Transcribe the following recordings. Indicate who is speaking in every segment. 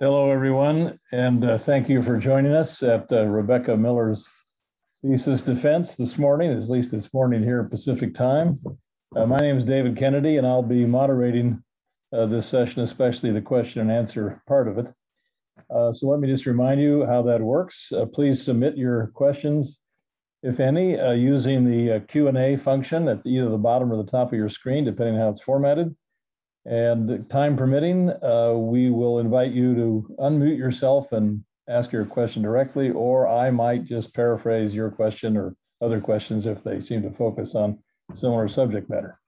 Speaker 1: Hello, everyone, and thank you for joining us at Rebecca Miller's thesis defense this morning, at least this morning here at Pacific time. My name is David Kennedy, and I'll be moderating this session, especially the question and answer part of it. So let me just remind you how that works. Please submit your questions, if any, using the Q&A function at either the bottom or the top of your screen, depending on how it's formatted. And time permitting, we will invite you to unmute yourself and ask your question directly, or I might just paraphrase your question or other questions if they seem to focus on similar subject matter.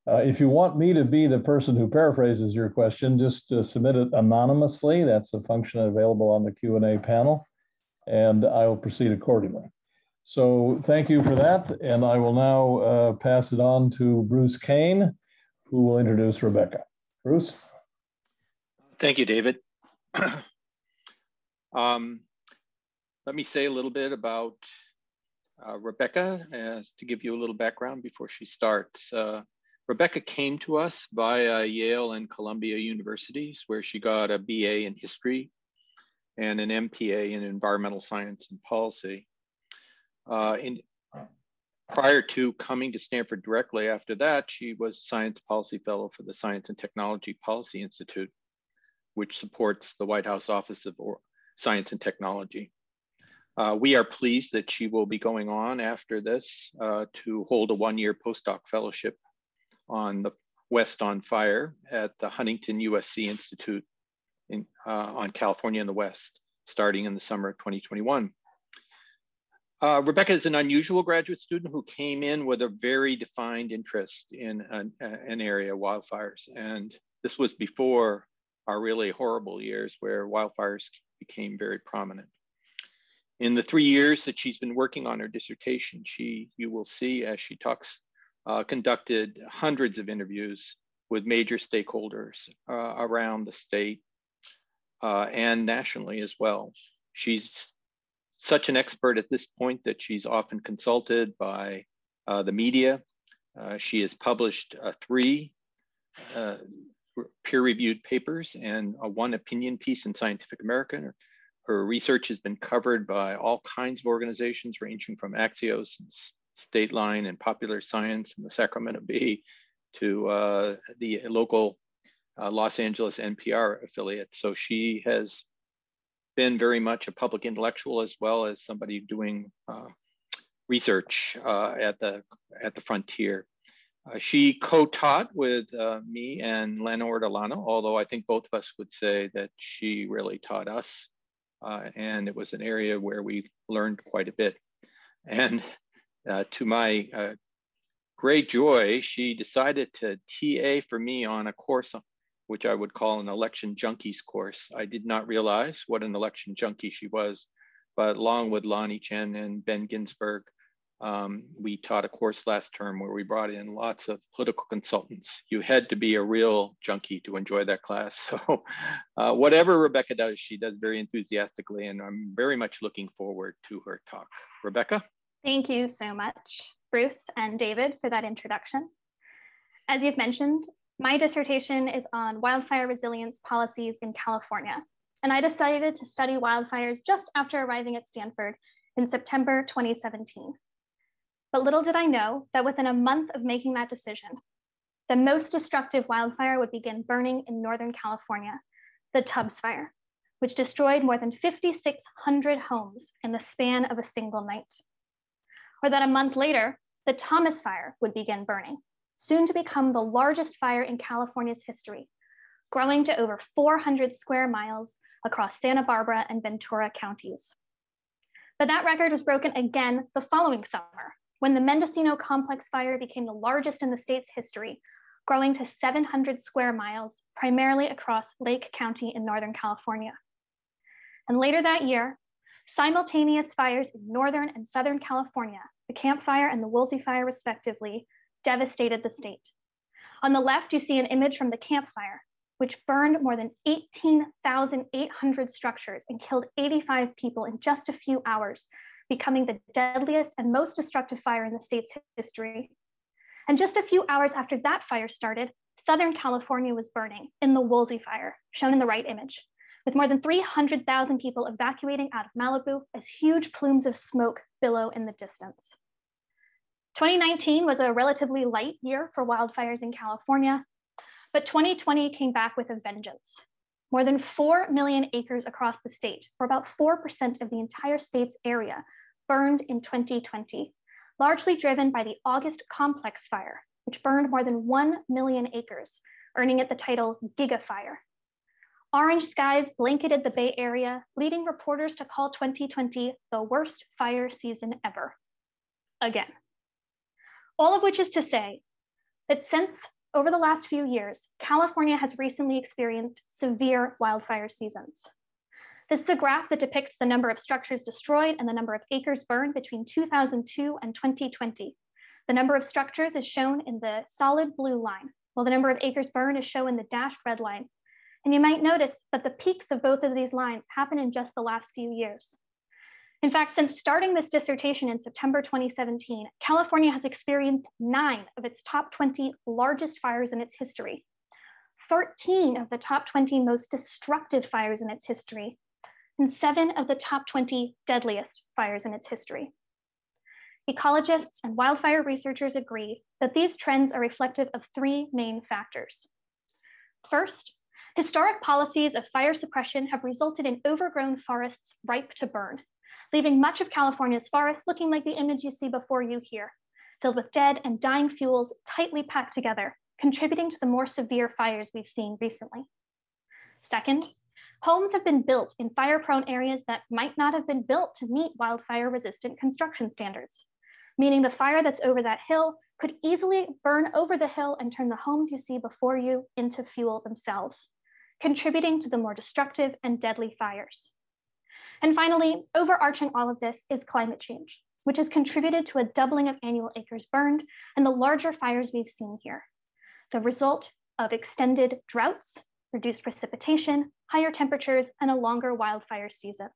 Speaker 1: If you want me to be the person who paraphrases your question, just submit it anonymously. That's a function available on the Q&A panel, and I will proceed accordingly. So thank you for that, and I will now pass it on to Bruce Cain, who will introduce Rebecca. Bruce?
Speaker 2: Thank you, David. Let me say a little bit about Rebecca to give you a little background before she starts. Rebecca came to us via Yale and Columbia universities, where she got a BA in history and an MPA in environmental science and policy. Prior to coming to Stanford directly after that, she was a science policy fellow for the Science and Technology Policy Institute, which supports the White House Office of Science and Technology. We are pleased that she will be going on after this to hold a one-year postdoc fellowship on the West on Fire at the Huntington USC Institute on California in the West, starting in the summer of 2021. Rebecca is an unusual graduate student who came in with a very defined interest in an area, wildfires. And this was before our really horrible years where wildfires became very prominent. In the 3 years that she's been working on her dissertation, you will see as she talks, conducted hundreds of interviews with major stakeholders around the state and nationally as well. She's such an expert at this point that she's often consulted by the media. She has published 3 peer-reviewed papers and one opinion piece in Scientific American. Her research has been covered by all kinds of organizations, ranging from Axios and State Line and Popular Science and the Sacramento Bee to the local Los Angeles NPR affiliate. So she has been very much a public intellectual as well as somebody doing research at the frontier. She co-taught with me and Leonard Ortolano, although I think both of us would say that she really taught us. And it was an area where we learned quite a bit. And to my great joy, she decided to TA for me on a course which I would call an election junkies course. I did not realize what an election junkie she was, but along with Lonnie Chen and Ben Ginsberg, we taught a course last term where we brought in lots of political consultants. You had to be a real junkie to enjoy that class. So whatever Rebecca does, she does very enthusiastically, and I'm very much looking forward to her talk. Rebecca?
Speaker 3: Thank you so much, Bruce and David, for that introduction. As you've mentioned, my dissertation is on wildfire resilience policies in California, and I decided to study wildfires just after arriving at Stanford in September 2017. But little did I know that within a month of making that decision, the most destructive wildfire would begin burning in Northern California, the Tubbs Fire, which destroyed more than 5,600 homes in the span of a single night. Or that a month later, the Thomas Fire would begin burning, soon to become the largest fire in California's history, growing to over 400 square miles across Santa Barbara and Ventura counties. But that record was broken again the following summer, when the Mendocino Complex Fire became the largest in the state's history, growing to 700 square miles, primarily across Lake County in Northern California. And later that year, simultaneous fires in Northern and Southern California, the Camp Fire and the Woolsey Fire respectively, devastated the state. On the left, you see an image from the Camp Fire, which burned more than 18,800 structures and killed 85 people in just a few hours, becoming the deadliest and most destructive fire in the state's history. And just a few hours after that fire started, Southern California was burning in the Woolsey Fire, shown in the right image, with more than 300,000 people evacuating out of Malibu as huge plumes of smoke billow in the distance. 2019 was a relatively light year for wildfires in California, but 2020 came back with a vengeance. More than 4 million acres across the state, or about 4% of the entire state's area, burned in 2020, largely driven by the August complex fire, which burned more than 1 million acres, earning it the title Gigafire. Orange skies blanketed the Bay Area, leading reporters to call 2020 the worst fire season ever. Again. All of which is to say that since over the last few years, California has recently experienced severe wildfire seasons. This is a graph that depicts the number of structures destroyed and the number of acres burned between 2002 and 2020. The number of structures is shown in the solid blue line, while the number of acres burned is shown in the dashed red line. And you might notice that the peaks of both of these lines happen in just the last few years. In fact, since starting this dissertation in September 2017, California has experienced 9 of its top 20 largest fires in its history, 13 of the top 20 most destructive fires in its history, and 7 of the top 20 deadliest fires in its history. Ecologists and wildfire researchers agree that these trends are reflective of 3 main factors. First, historic policies of fire suppression have resulted in overgrown forests ripe to burn, leaving much of California's forests looking like the image you see before you here, filled with dead and dying fuels tightly packed together, contributing to the more severe fires we've seen recently. Second, homes have been built in fire-prone areas that might not have been built to meet wildfire-resistant construction standards, meaning the fire that's over that hill could easily burn over the hill and turn the homes you see before you into fuel themselves, contributing to the more destructive and deadly fires. And finally, overarching all of this is climate change, which has contributed to a doubling of annual acres burned and the larger fires we've seen here, the result of extended droughts, reduced precipitation, higher temperatures, and a longer wildfire season.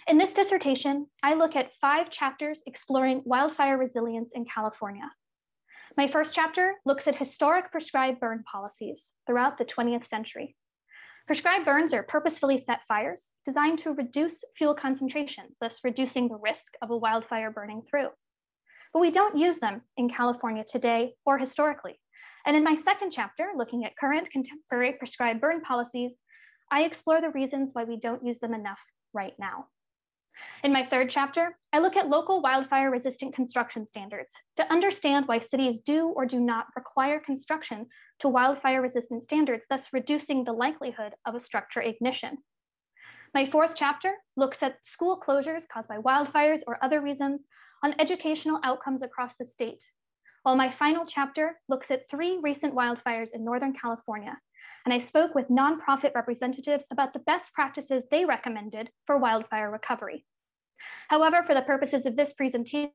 Speaker 3: In this dissertation, I look at 5 chapters exploring wildfire resilience in California. My first chapter looks at historic prescribed burn policies throughout the 20th century. Prescribed burns are purposefully set fires designed to reduce fuel concentrations, thus reducing the risk of a wildfire burning through. But we don't use them in California today or historically. And in my second chapter, looking at current contemporary prescribed burn policies, I explore the reasons why we don't use them enough right now. In my third chapter, I look at local wildfire-resistant construction standards to understand why cities do or do not require construction to wildfire-resistant standards, thus reducing the likelihood of a structure ignition. My fourth chapter looks at school closures caused by wildfires or other reasons on educational outcomes across the state, while my final chapter looks at 3 recent wildfires in Northern California, and I spoke with nonprofit representatives about the best practices they recommended for wildfire recovery. However, for the purposes of this presentation,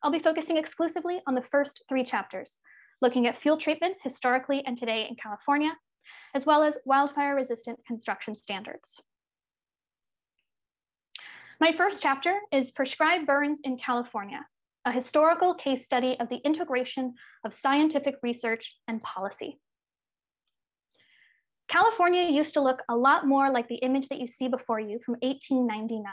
Speaker 3: I'll be focusing exclusively on the first 3 chapters, looking at fuel treatments historically and today in California, as well as wildfire-resistant construction standards. My first chapter is Prescribed Burns in California, a historical case study of the integration of scientific research and policy. California used to look a lot more like the image that you see before you from 1899.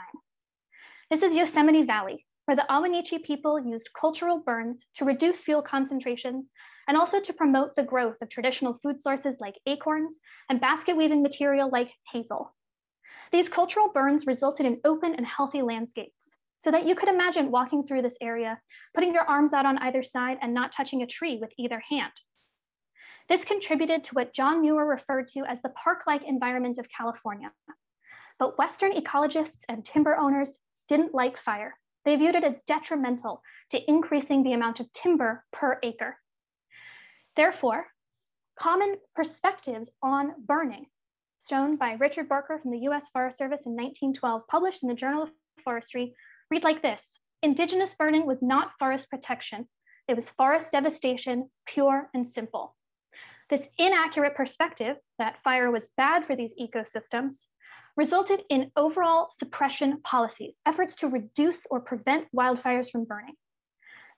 Speaker 3: This is Yosemite Valley, where the Awanichi people used cultural burns to reduce fuel concentrations and also to promote the growth of traditional food sources like acorns and basket weaving material like hazel. These cultural burns resulted in open and healthy landscapes, so that you could imagine walking through this area, putting your arms out on either side and not touching a tree with either hand. This contributed to what John Muir referred to as the park-like environment of California. But Western ecologists and timber owners didn't like fire. They viewed it as detrimental to increasing the amount of timber per acre. Therefore, common perspectives on burning, shown by Richard Barker from the US Forest Service in 1912, published in the Journal of Forestry, read like this: indigenous burning was not forest protection. It was forest devastation, pure and simple. This inaccurate perspective that fire was bad for these ecosystems resulted in overall suppression policies, efforts to reduce or prevent wildfires from burning.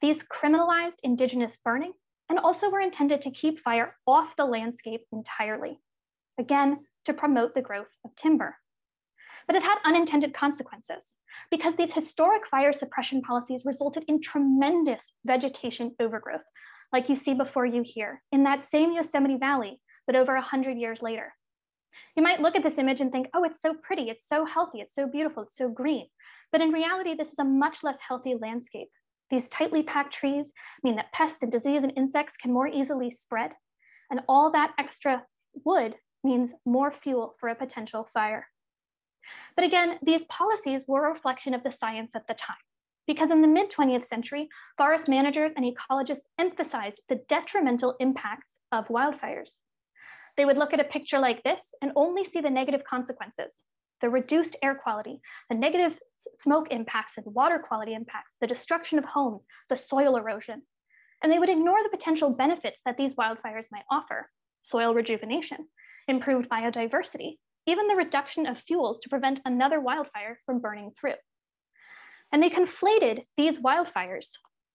Speaker 3: These criminalized indigenous burning and also were intended to keep fire off the landscape entirely. Again, to promote the growth of timber. But it had unintended consequences because these historic fire suppression policies resulted in tremendous vegetation overgrowth, like you see before you here, in that same Yosemite Valley, but over 100 years later. You might look at this image and think, oh, it's so pretty, it's so healthy, it's so beautiful, it's so green. But in reality, this is a much less healthy landscape. These tightly packed trees mean that pests and disease and insects can more easily spread. And all that extra wood means more fuel for a potential fire. But again, these policies were a reflection of the science at the time, because in the mid-20th century, forest managers and ecologists emphasized the detrimental impacts of wildfires. They would look at a picture like this and only see the negative consequences, the reduced air quality, the negative smoke impacts and water quality impacts, the destruction of homes, the soil erosion. And they would ignore the potential benefits that these wildfires might offer: soil rejuvenation, improved biodiversity, even the reduction of fuels to prevent another wildfire from burning through. And they conflated these wildfires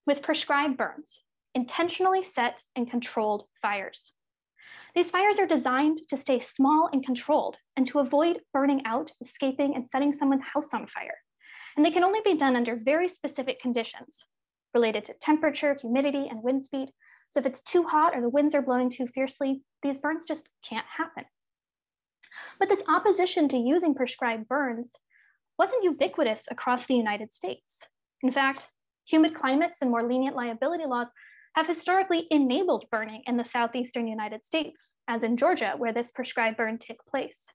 Speaker 3: with prescribed burns, intentionally set and controlled fires. These fires are designed to stay small and controlled and to avoid burning out, escaping, and setting someone's house on fire. And they can only be done under very specific conditions related to temperature, humidity, and wind speed. So if it's too hot or the winds are blowing too fiercely, these burns just can't happen. But this opposition to using prescribed burns wasn't ubiquitous across the United States. In fact, humid climates and more lenient liability laws have historically enabled burning in the southeastern United States, as in Georgia, where this prescribed burn took place.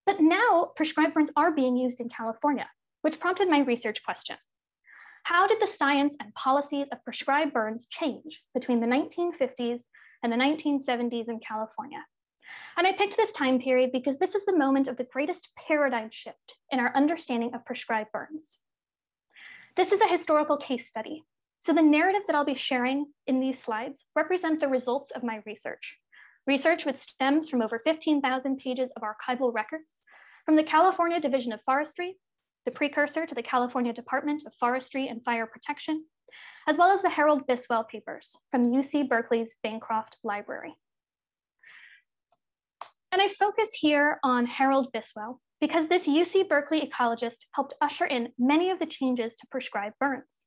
Speaker 3: But now prescribed burns are being used in California, which prompted my research question. How did the science and policies of prescribed burns change between the 1950s and the 1970s in California? And I picked this time period because this is the moment of the greatest paradigm shift in our understanding of prescribed burns. This is a historical case study. So the narrative that I'll be sharing in these slides represent the results of my research which stems from over 15,000 pages of archival records from the California Division of Forestry, the precursor to the California Department of Forestry and Fire Protection, as well as the Harold Biswell papers from UC Berkeley's Bancroft Library. And I focus here on Harold Biswell because this UC Berkeley ecologist helped usher in many of the changes to prescribed burns.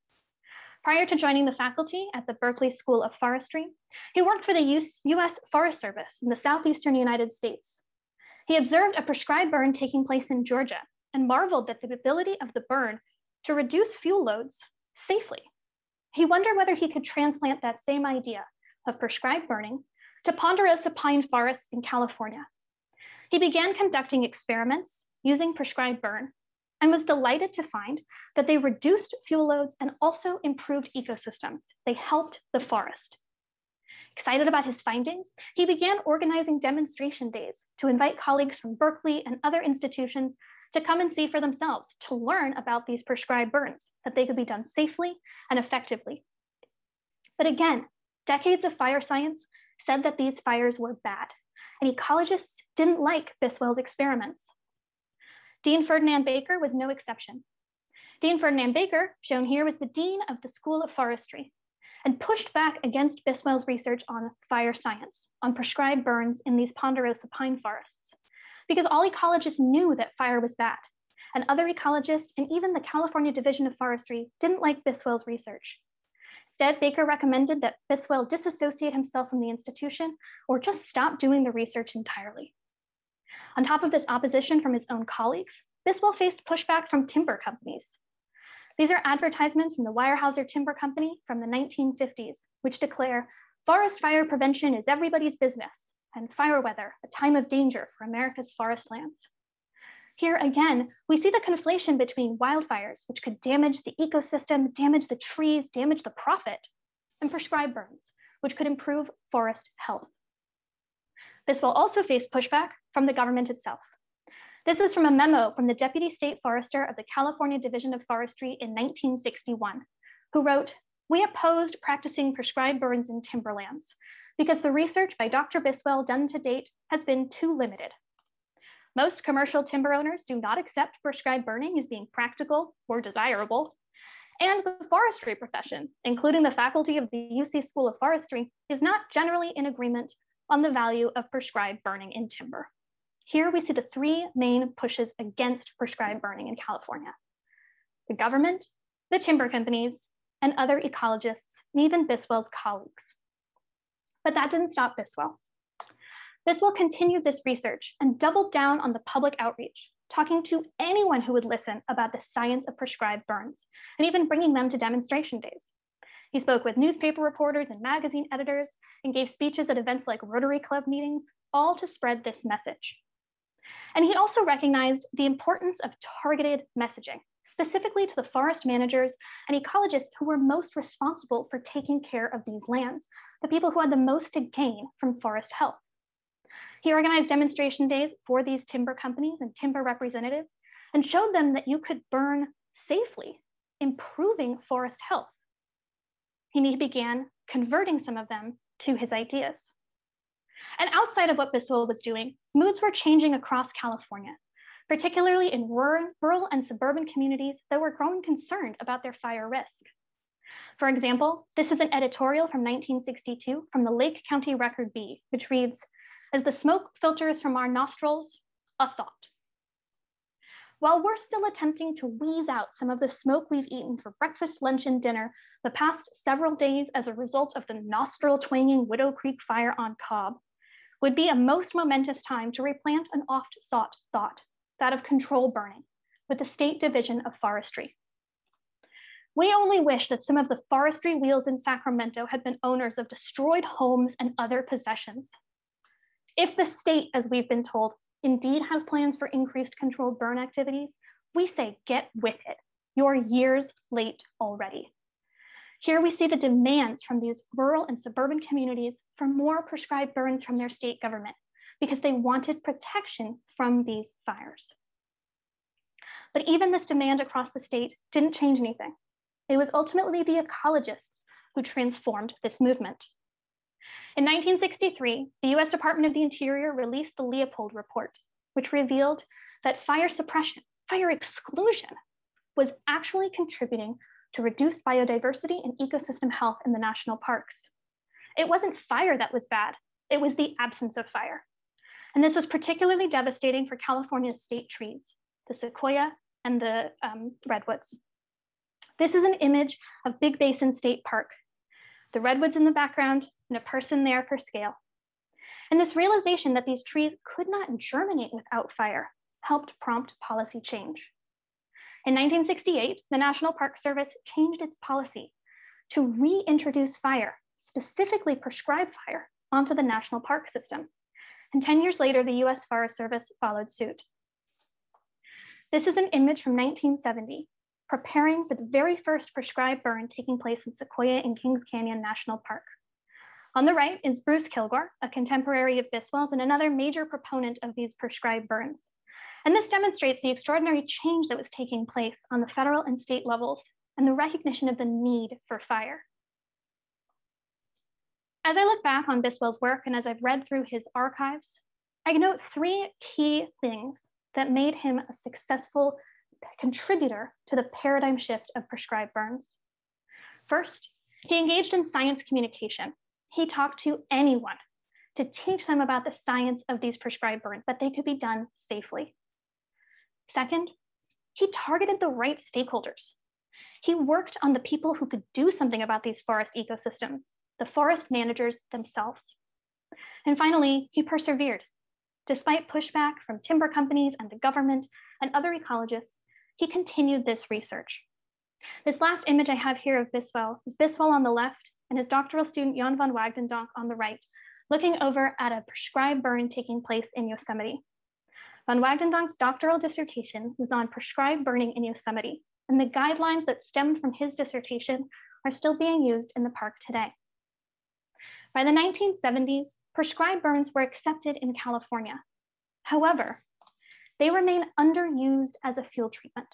Speaker 3: Prior to joining the faculty at the Berkeley School of Forestry, he worked for the US Forest Service in the southeastern United States. He observed a prescribed burn taking place in Georgia and marveled at the ability of the burn to reduce fuel loads safely. He wondered whether he could transplant that same idea of prescribed burning to ponderosa pine forests in California. He began conducting experiments using prescribed burn and was delighted to find that they reduced fuel loads and also improved ecosystems. They helped the forest. Excited about his findings, he began organizing demonstration days to invite colleagues from Berkeley and other institutions to come and see for themselves, to learn about these prescribed burns, that they could be done safely and effectively. But again, decades of fire science said that these fires were bad, and ecologists didn't like Biswell's experiments. Dean Ferdinand Baker was no exception. Dean Ferdinand Baker, shown here, was the dean of the School of Forestry and pushed back against Biswell's research on fire science, on prescribed burns in these ponderosa pine forests, because all ecologists knew that fire was bad, and other ecologists and even the California Division of Forestry didn't like Biswell's research. Instead, Baker recommended that Biswell disassociate himself from the institution or just stop doing the research entirely. On top of this opposition from his own colleagues, Biswell faced pushback from timber companies. These are advertisements from the Weyerhaeuser Timber Company from the 1950s, which declare, "Forest fire prevention is everybody's business," and "Fire weather, a time of danger for America's forest lands." Here again, we see the conflation between wildfires, which could damage the ecosystem, damage the trees, damage the profit, and prescribed burns, which could improve forest health. Biswell also faced pushback from the government itself. This is from a memo from the Deputy State Forester of the California Division of Forestry in 1961, who wrote, "We opposed practicing prescribed burns in timberlands because the research by Dr. Biswell done to date has been too limited. Most commercial timber owners do not accept prescribed burning as being practical or desirable, and the forestry profession, including the faculty of the UC School of Forestry, is not generally in agreement on the value of prescribed burning in timber." Here we see the three main pushes against prescribed burning in California: the government, the timber companies, and other ecologists, and even Biswell's colleagues. But that didn't stop Biswell. Biswell continued this research and doubled down on the public outreach, talking to anyone who would listen about the science of prescribed burns, and even bringing them to demonstration days. He spoke with newspaper reporters and magazine editors and gave speeches at events like Rotary Club meetings, all to spread this message. And he also recognized the importance of targeted messaging, specifically to the forest managers and ecologists who were most responsible for taking care of these lands, the people who had the most to gain from forest health. He organized demonstration days for these timber companies and timber representatives and showed them that you could burn safely, improving forest health. And he began converting some of them to his ideas. And outside of what Biswell was doing, moods were changing across California, particularly in rural and suburban communities that were growing concerned about their fire risk. For example, this is an editorial from 1962 from the Lake County Record B, which reads, "As the smoke filters from our nostrils, a thought. While we're still attempting to wheeze out some of the smoke we've eaten for breakfast, lunch, and dinner the past several days as a result of the nostril-twanging Widow Creek fire on Cobb, would be a most momentous time to replant an oft-sought thought, that of control burning, with the State Division of Forestry. We only wish that some of the forestry wheels in Sacramento had been owners of destroyed homes and other possessions. If the state, as we've been told, indeed has plans for increased controlled burn activities, we say get with it. You're years late already." Here we see the demands from these rural and suburban communities for more prescribed burns from their state government because they wanted protection from these fires. But even this demand across the state didn't change anything. It was ultimately the ecologists who transformed this movement. In 1963, the US Department of the Interior released the Leopold Report, which revealed that fire suppression, fire exclusion, was actually contributing to reduced biodiversity and ecosystem health in the national parks. It wasn't fire that was bad, it was the absence of fire. And this was particularly devastating for California's state trees, the sequoia and the redwoods. This is an image of Big Basin State Park, the redwoods in the background and a person there for scale. And this realization that these trees could not germinate without fire helped prompt policy change. In 1968, the National Park Service changed its policy to reintroduce fire, specifically prescribed fire, onto the national park system. And 10 years later, the US Forest Service followed suit. This is an image from 1970, preparing for the very first prescribed burn taking place in Sequoia and Kings Canyon National Park. On the right is Bruce Kilgore, a contemporary of Biswell's and another major proponent of these prescribed burns. And this demonstrates the extraordinary change that was taking place on the federal and state levels and the recognition of the need for fire. As I look back on Biswell's work and as I've read through his archives, I note three key things that made him a successful contributor to the paradigm shift of prescribed burns. First, he engaged in science communication. He talked to anyone to teach them about the science of these prescribed burns, that they could be done safely. Second, he targeted the right stakeholders. He worked on the people who could do something about these forest ecosystems, the forest managers themselves. And finally, he persevered. Despite pushback from timber companies and the government and other ecologists, he continued this research. This last image I have here of Biswell is Biswell on the left and his doctoral student Jan van Wagdendonk on the right, looking over at a prescribed burn taking place in Yosemite. Van Wagdendonk's doctoral dissertation was on prescribed burning in Yosemite, and the guidelines that stemmed from his dissertation are still being used in the park today. By the 1970s, prescribed burns were accepted in California. However, they remain underused as a fuel treatment,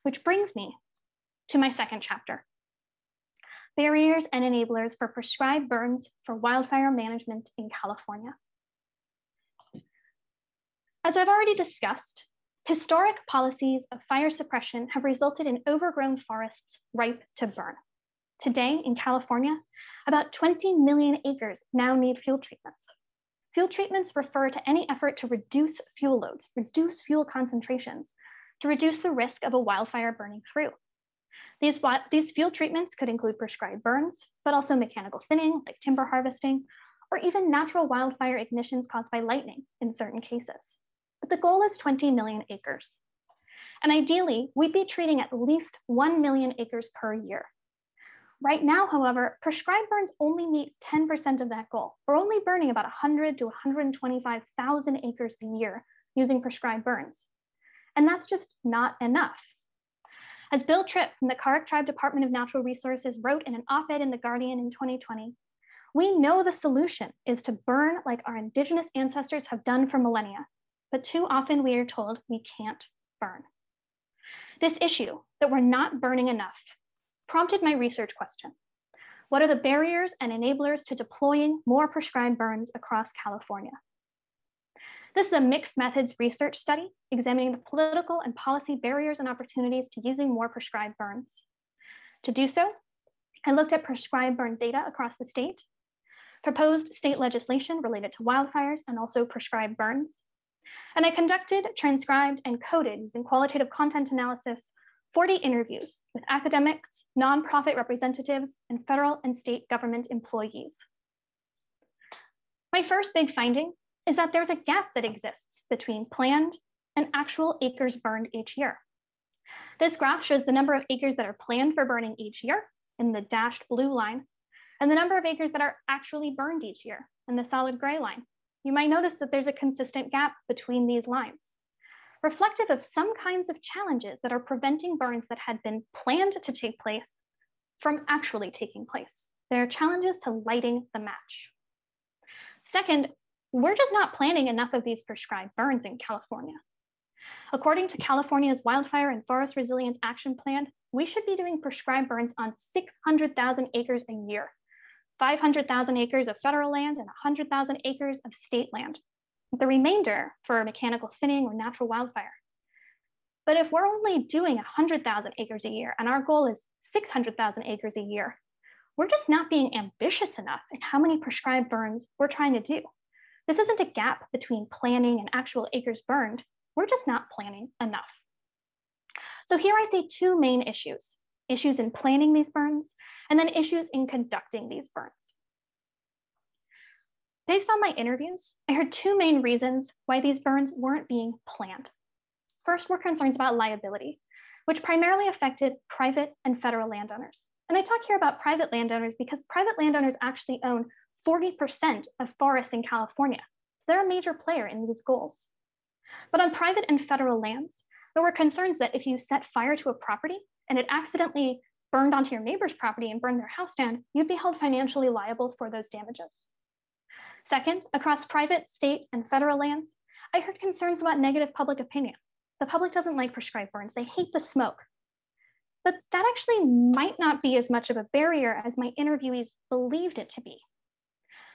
Speaker 3: which brings me to my second chapter: barriers and enablers for prescribed burns for wildfire management in California. As I've already discussed, historic policies of fire suppression have resulted in overgrown forests ripe to burn. Today in California, about 20 million acres now need fuel treatments. Field treatments refer to any effort to reduce fuel loads, reduce fuel concentrations, to reduce the risk of a wildfire burning through. These field treatments could include prescribed burns, but also mechanical thinning, like timber harvesting, or even natural wildfire ignitions caused by lightning in certain cases. But the goal is 20 million acres. And ideally, we'd be treating at least 1 million acres per year. Right now, however, prescribed burns only meet 10% of that goal. We're only burning about 100 to 125,000 acres a year using prescribed burns. And that's just not enough. As Bill Tripp from the Karuk Tribe Department of Natural Resources wrote in an op-ed in The Guardian in 2020, we know the solution is to burn like our indigenous ancestors have done for millennia, but too often we are told we can't burn. This issue, that we're not burning enough, prompted my research question. What are the barriers and enablers to deploying more prescribed burns across California? This is a mixed methods research study examining the political and policy barriers and opportunities to using more prescribed burns. To do so, I looked at prescribed burn data across the state, proposed state legislation related to wildfires and also prescribed burns, and I conducted, transcribed, and coded using qualitative content analysis 40 interviews with academics, nonprofit representatives, and federal and state government employees. My first big finding is that there's a gap that exists between planned and actual acres burned each year. This graph shows the number of acres that are planned for burning each year in the dashed blue line, and the number of acres that are actually burned each year in the solid gray line. You might notice that there's a consistent gap between these lines, reflective of some kinds of challenges that are preventing burns that had been planned to take place from actually taking place. There are challenges to lighting the match. Second, we're just not planning enough of these prescribed burns in California. According to California's Wildfire and Forest Resilience Action Plan, we should be doing prescribed burns on 600,000 acres a year, 500,000 acres of federal land and 100,000 acres of state land, the remainder for mechanical thinning or natural wildfire. But if we're only doing 100,000 acres a year and our goal is 600,000 acres a year, we're just not being ambitious enough in how many prescribed burns we're trying to do. This isn't a gap between planning and actual acres burned. We're just not planning enough. So here I see two main issues in planning these burns, and then issues in conducting these burns. Based on my interviews, I heard two main reasons why these burns weren't being planned. First were concerns about liability, which primarily affected private and federal landowners. And I talk here about private landowners because private landowners actually own 40% of forests in California. So they're a major player in these goals. But on private and federal lands, there were concerns that if you set fire to a property and it accidentally burned onto your neighbor's property and burned their house down, you'd be held financially liable for those damages. Second, across private, state, and federal lands, I heard concerns about negative public opinion. The public doesn't like prescribed burns. They hate the smoke. But that actually might not be as much of a barrier as my interviewees believed it to be.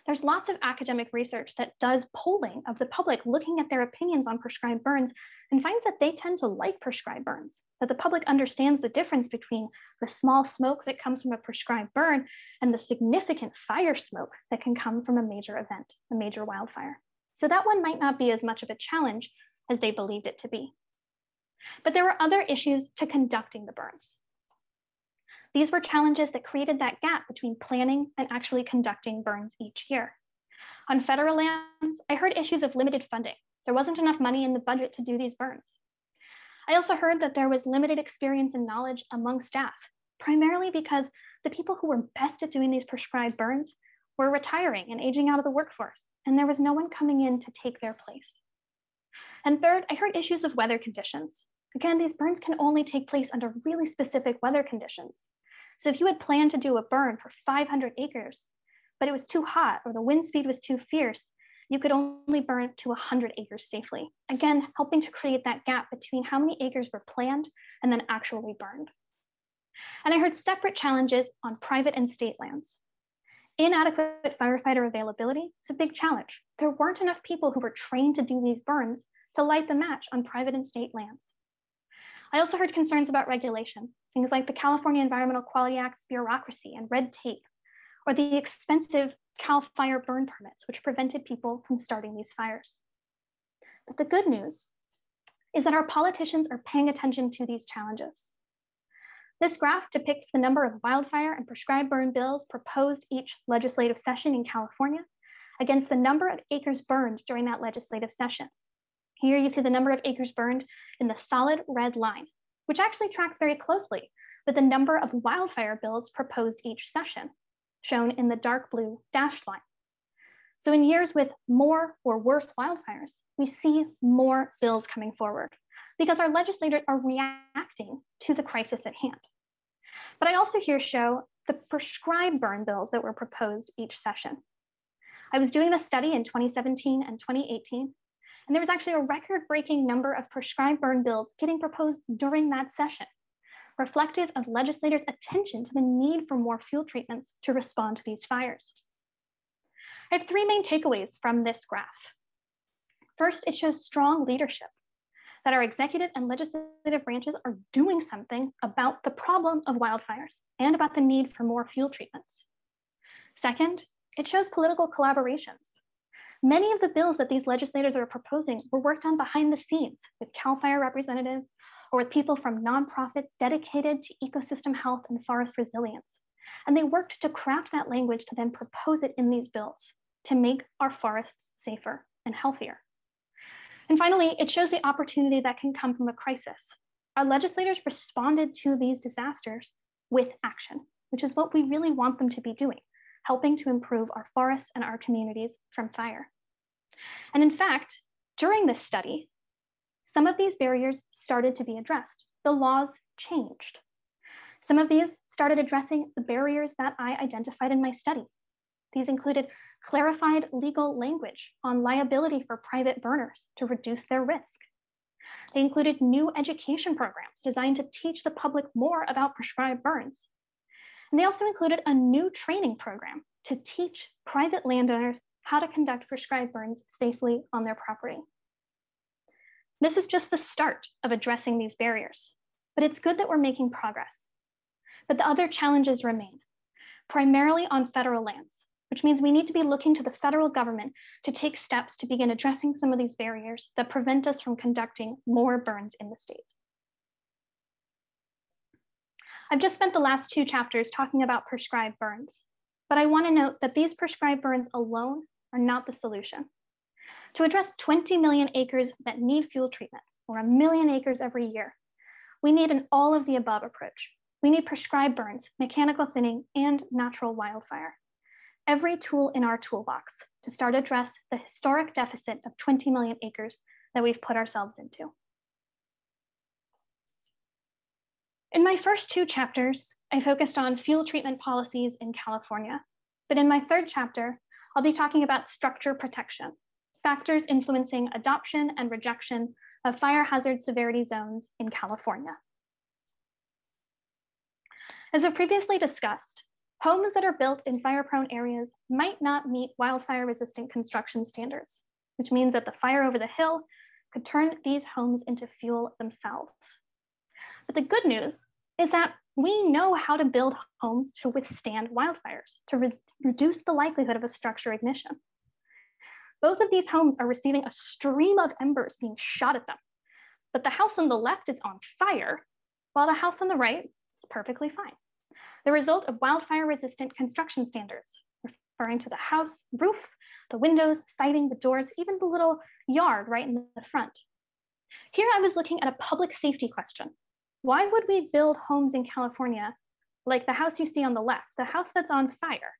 Speaker 3: There's lots of academic research that does polling of the public looking at their opinions on prescribed burns and finds that they tend to like prescribed burns, that the public understands the difference between the small smoke that comes from a prescribed burn and the significant fire smoke that can come from a major event, a major wildfire. So that one might not be as much of a challenge as they believed it to be. But there were other issues to conducting the burns. These were challenges that created that gap between planning and actually conducting burns each year. On federal lands, I heard issues of limited funding. There wasn't enough money in the budget to do these burns. I also heard that there was limited experience and knowledge among staff, primarily because the people who were best at doing these prescribed burns were retiring and aging out of the workforce, and there was no one coming in to take their place. And third, I heard issues of weather conditions. Again, these burns can only take place under really specific weather conditions. So if you had planned to do a burn for 500 acres, but it was too hot or the wind speed was too fierce, you could only burn to 100 acres safely. Again, helping to create that gap between how many acres were planned and then actually burned. And I heard separate challenges on private and state lands. Inadequate firefighter availability is a big challenge. There weren't enough people who were trained to do these burns to light the match on private and state lands. I also heard concerns about regulation, things like the California Environmental Quality Act's bureaucracy and red tape, or the expensive CAL FIRE burn permits, which prevented people from starting these fires. But the good news is that our politicians are paying attention to these challenges. This graph depicts the number of wildfire and prescribed burn bills proposed each legislative session in California against the number of acres burned during that legislative session. Here you see the number of acres burned in the solid red line, which actually tracks very closely with the number of wildfire bills proposed each session, shown in the dark blue dashed line. So in years with more or worse wildfires, we see more bills coming forward because our legislators are reacting to the crisis at hand. But I also here show the prescribed burn bills that were proposed each session. I was doing this study in 2017 and 2018, and there was actually a record-breaking number of prescribed burn bills getting proposed during that session, reflective of legislators' attention to the need for more fuel treatments to respond to these fires. I have three main takeaways from this graph. First, it shows strong leadership, that our executive and legislative branches are doing something about the problem of wildfires and about the need for more fuel treatments. Second, it shows political collaborations. Many of the bills that these legislators are proposing were worked on behind the scenes with CAL FIRE representatives or with people from nonprofits dedicated to ecosystem health and forest resilience. And they worked to craft that language to then propose it in these bills to make our forests safer and healthier. And finally, it shows the opportunity that can come from a crisis. Our legislators responded to these disasters with action, which is what we really want them to be doing, helping to improve our forests and our communities from fire. And in fact, during this study, some of these barriers started to be addressed. The laws changed. Some of these started addressing the barriers that I identified in my study. These included clarified legal language on liability for private burners to reduce their risk. They included new education programs designed to teach the public more about prescribed burns. And they also included a new training program to teach private landowners how to conduct prescribed burns safely on their property. This is just the start of addressing these barriers, but it's good that we're making progress. But the other challenges remain, primarily on federal lands, which means we need to be looking to the federal government to take steps to begin addressing some of these barriers that prevent us from conducting more burns in the state. I've just spent the last two chapters talking about prescribed burns, but I want to note that these prescribed burns alone are not the solution. To address 20 million acres that need fuel treatment, or 1 million acres every year, we need an all of the above approach. We need prescribed burns, mechanical thinning, and natural wildfire. Every tool in our toolbox to start address the historic deficit of 20 million acres that we've put ourselves into. In my first two chapters, I focused on fuel treatment policies in California, but in my third chapter, I'll be talking about structure protection, factors influencing adoption and rejection of fire hazard severity zones in California. As I've previously discussed, homes that are built in fire-prone areas might not meet wildfire-resistant construction standards, which means that the fire over the hill could turn these homes into fuel themselves. But the good news is that we know how to build homes to withstand wildfires, to reduce the likelihood of a structure ignition. Both of these homes are receiving a stream of embers being shot at them, but the house on the left is on fire, while the house on the right is perfectly fine. The result of wildfire-resistant construction standards, referring to the house roof, the windows, siding, the doors, even the little yard right in the front. Here I was looking at a public safety question. Why would we build homes in California like the house you see on the left, the house that's on fire,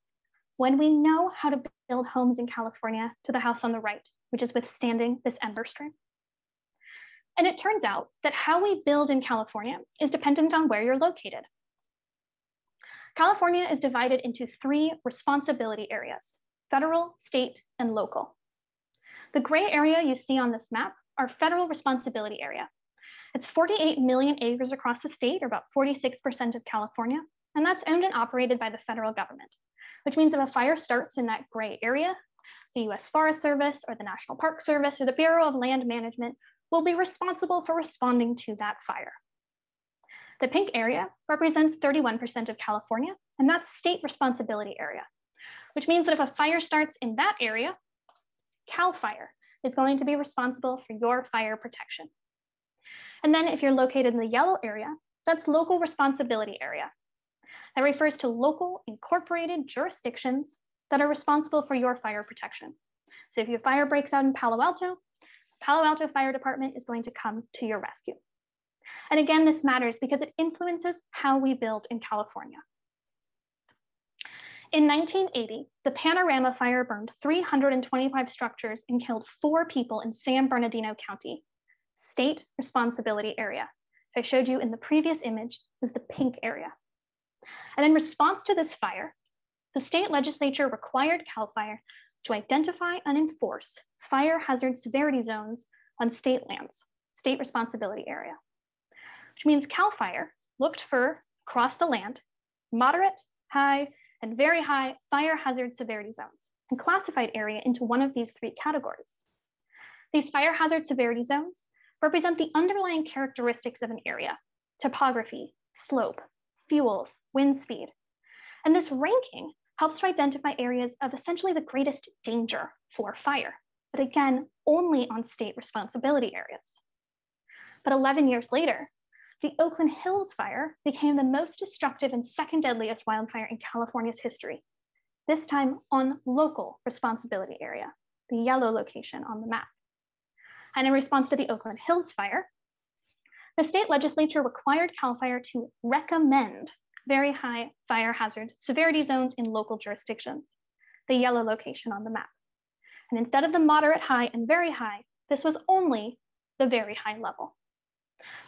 Speaker 3: when we know how to build homes in California to the house on the right, which is withstanding this ember stream? And it turns out that how we build in California is dependent on where you're located. California is divided into 3 responsibility areas: federal, state, and local. The gray area you see on this map are federal responsibility area. It's 48 million acres across the state, or about 46% of California, and that's owned and operated by the federal government, which means if a fire starts in that gray area, the US Forest Service or the National Park Service or the Bureau of Land Management will be responsible for responding to that fire. The pink area represents 31% of California, and that's state responsibility area, which means that if a fire starts in that area, CAL FIRE is going to be responsible for your fire protection. And then if you're located in the yellow area, that's local responsibility area. That refers to local incorporated jurisdictions that are responsible for your fire protection. So if your fire breaks out in Palo Alto Fire Department is going to come to your rescue. And again, this matters because it influences how we build in California. In 1980, the Panorama Fire burned 325 structures and killed 4 people in San Bernardino County, state responsibility area. I showed you in the previous image was the pink area. And in response to this fire, the state legislature required CAL FIRE to identify and enforce fire hazard severity zones on state lands, state responsibility area, which means CAL FIRE looked for, across the land, moderate, high, and very high fire hazard severity zones and classified area into one of these 3 categories. These fire hazard severity zones represent the underlying characteristics of an area: topography, slope, fuels, wind speed. And this ranking helps to identify areas of essentially the greatest danger for fire, but again, only on state responsibility areas. But 11 years later, the Oakland Hills fire became the most destructive and second deadliest wildfire in California's history, this time on local responsibility area, the yellow location on the map. And in response to the Oakland Hills fire, the state legislature required CAL FIRE to recommend very high fire hazard severity zones in local jurisdictions, the yellow location on the map. And instead of the moderate, high, and very high, this was only the very high level.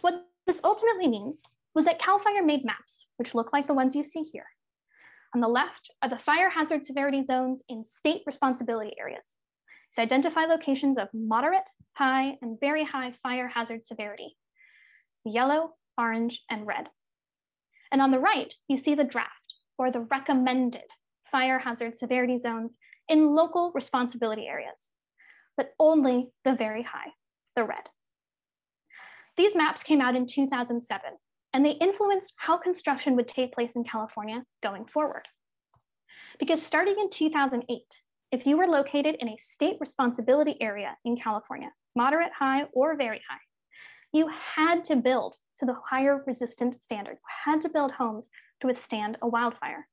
Speaker 3: What this ultimately means was that CAL FIRE made maps, which look like the ones you see here. On the left are the fire hazard severity zones in state responsibility areas. To identify locations of moderate, high, and very high fire hazard severity: yellow, orange, and red. And on the right, you see the draft, or the recommended fire hazard severity zones in local responsibility areas, but only the very high, the red. These maps came out in 2007, and they influenced how construction would take place in California going forward. Because starting in 2008, if you were located in a state responsibility area in California, moderate, high, or very high, you had to build to the higher resistant standard. You had to build homes to withstand a wildfire.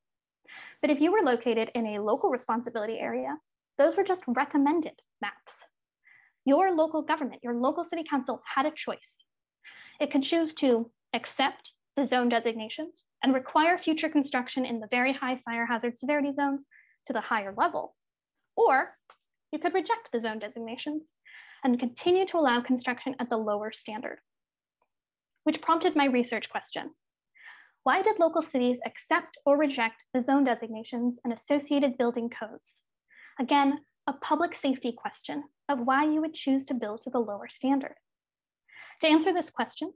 Speaker 3: But if you were located in a local responsibility area, those were just recommended maps. Your local government, your local city council had a choice. It could choose to accept the zone designations and require future construction in the very high fire hazard severity zones to the higher level, or you could reject the zone designations and continue to allow construction at the lower standard. Which prompted my research question. Why did local cities accept or reject the zone designations and associated building codes? Again, a public safety question of why you would choose to build to the lower standard. To answer this question,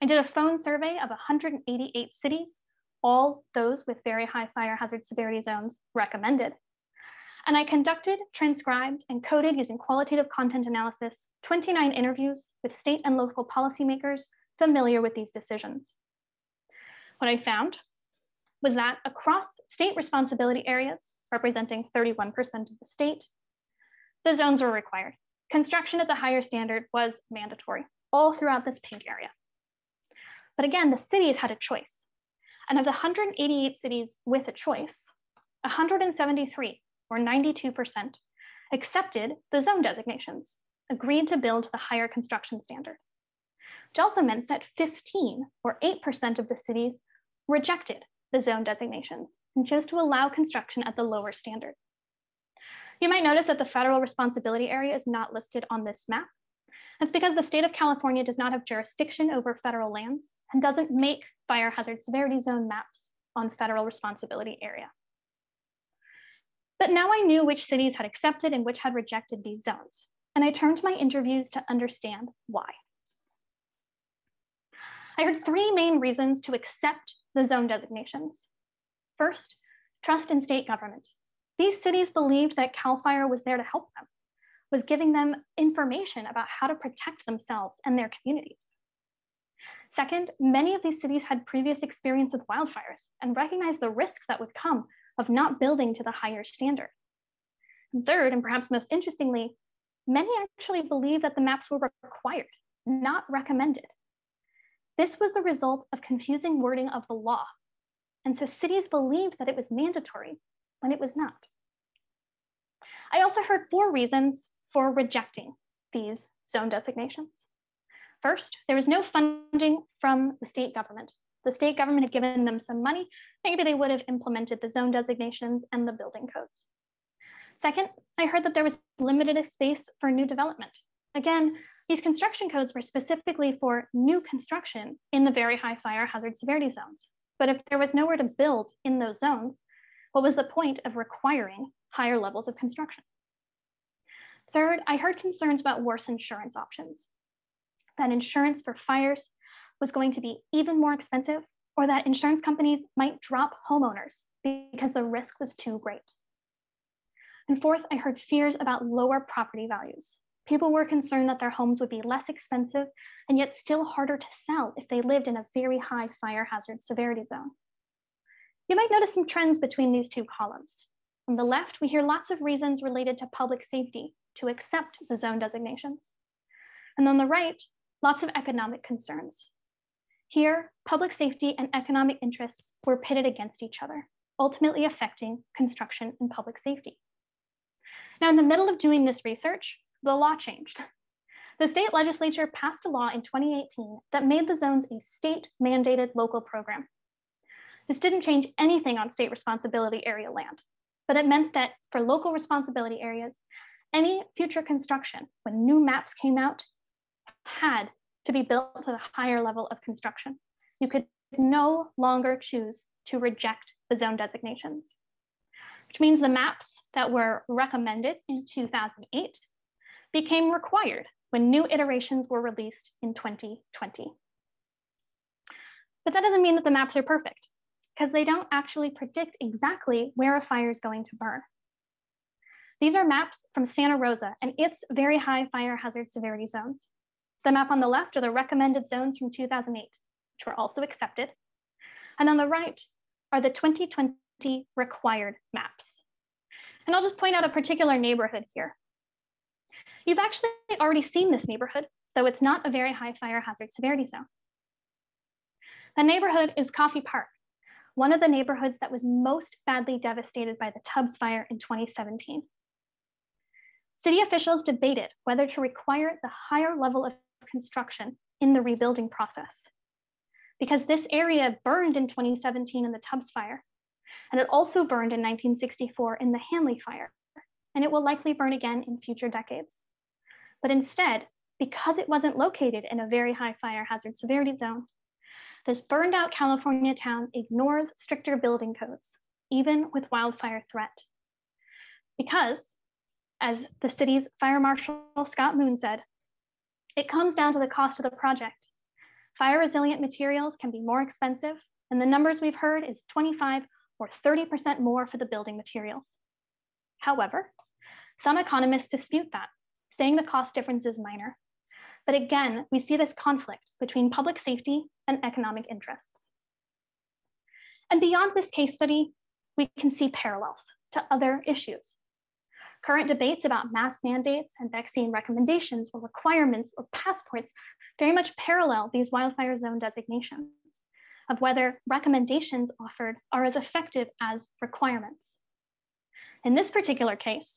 Speaker 3: I did a phone survey of 188 cities, all those with very high fire hazard severity zones recommended. And I conducted, transcribed, and coded using qualitative content analysis, 29 interviews with state and local policymakers familiar with these decisions. What I found was that across state responsibility areas, representing 31% of the state, the zones were required. Construction at the higher standard was mandatory, all throughout this pink area. But again, the cities had a choice. And of the 188 cities with a choice, 173, or 92%, accepted the zone designations, agreed to build the higher construction standard. Which also meant that 15, or 8% of the cities rejected the zone designations and chose to allow construction at the lower standard. You might notice that the federal responsibility area is not listed on this map. That's because the state of California does not have jurisdiction over federal lands and doesn't make fire hazard severity zone maps on federal responsibility area. But now I knew which cities had accepted and which had rejected these zones, and I turned to my interviews to understand why. I heard 3 main reasons to accept the zone designations. First, trust in state government. These cities believed that CAL FIRE was there to help them, was giving them information about how to protect themselves and their communities. Second, many of these cities had previous experience with wildfires and recognized the risk that would come of not building to the higher standard. And third, and perhaps most interestingly, many actually believe that the maps were required, not recommended. This was the result of confusing wording of the law. And so cities believed that it was mandatory when it was not. I also heard 4 reasons for rejecting these zone designations. First, there was no funding from the state government. The state government had given them some money. Maybe they would have implemented the zone designations and the building codes. Second, I heard that there was limited space for new development. Again, these construction codes were specifically for new construction in the very high fire hazard severity zones. But if there was nowhere to build in those zones, what was the point of requiring higher levels of construction? Third, I heard concerns about worse insurance options, that insurance for fires was going to be even more expensive, or that insurance companies might drop homeowners because the risk was too great. And fourth, I heard fears about lower property values. People were concerned that their homes would be less expensive and yet still harder to sell if they lived in a very high fire hazard severity zone. You might notice some trends between these 2 columns. On the left, we hear lots of reasons related to public safety to accept the zone designations. And on the right, lots of economic concerns. Here, public safety and economic interests were pitted against each other, ultimately affecting construction and public safety. Now, in the middle of doing this research, the law changed. The state legislature passed a law in 2018 that made the zones a state-mandated local program. This didn't change anything on state responsibility area land, but it meant that for local responsibility areas, any future construction, when new maps came out, had to be built to the higher level of construction. You could no longer choose to reject the zone designations, which means the maps that were recommended in 2008 became required when new iterations were released in 2020. But that doesn't mean that the maps are perfect, because they don't actually predict exactly where a fire is going to burn. These are maps from Santa Rosa and its very high fire hazard severity zones. The map on the left are the recommended zones from 2008, which were also accepted. And on the right are the 2020 required maps. And I'll just point out a particular neighborhood here. You've actually already seen this neighborhood, though it's not a very high fire hazard severity zone. The neighborhood is Coffey Park, one of the neighborhoods that was most badly devastated by the Tubbs fire in 2017. City officials debated whether to require the higher level of construction in the rebuilding process, because this area burned in 2017 in the Tubbs fire, and it also burned in 1964 in the Hanley fire, and it will likely burn again in future decades. But instead, because it wasn't located in a very high fire hazard severity zone, this burned out California town ignores stricter building codes, even with wildfire threat. Because, as the city's fire marshal Scott Moon said, it comes down to the cost of the project. Fire resilient materials can be more expensive, and the numbers we've heard is 25 or 30% more for the building materials. However, some economists dispute that, saying the cost difference is minor. But again, we see this conflict between public safety and economic interests. And beyond this case study, we can see parallels to other issues. Current debates about mask mandates and vaccine recommendations or requirements or passports very much parallel these wildfire zone designations of whether recommendations offered are as effective as requirements. In this particular case,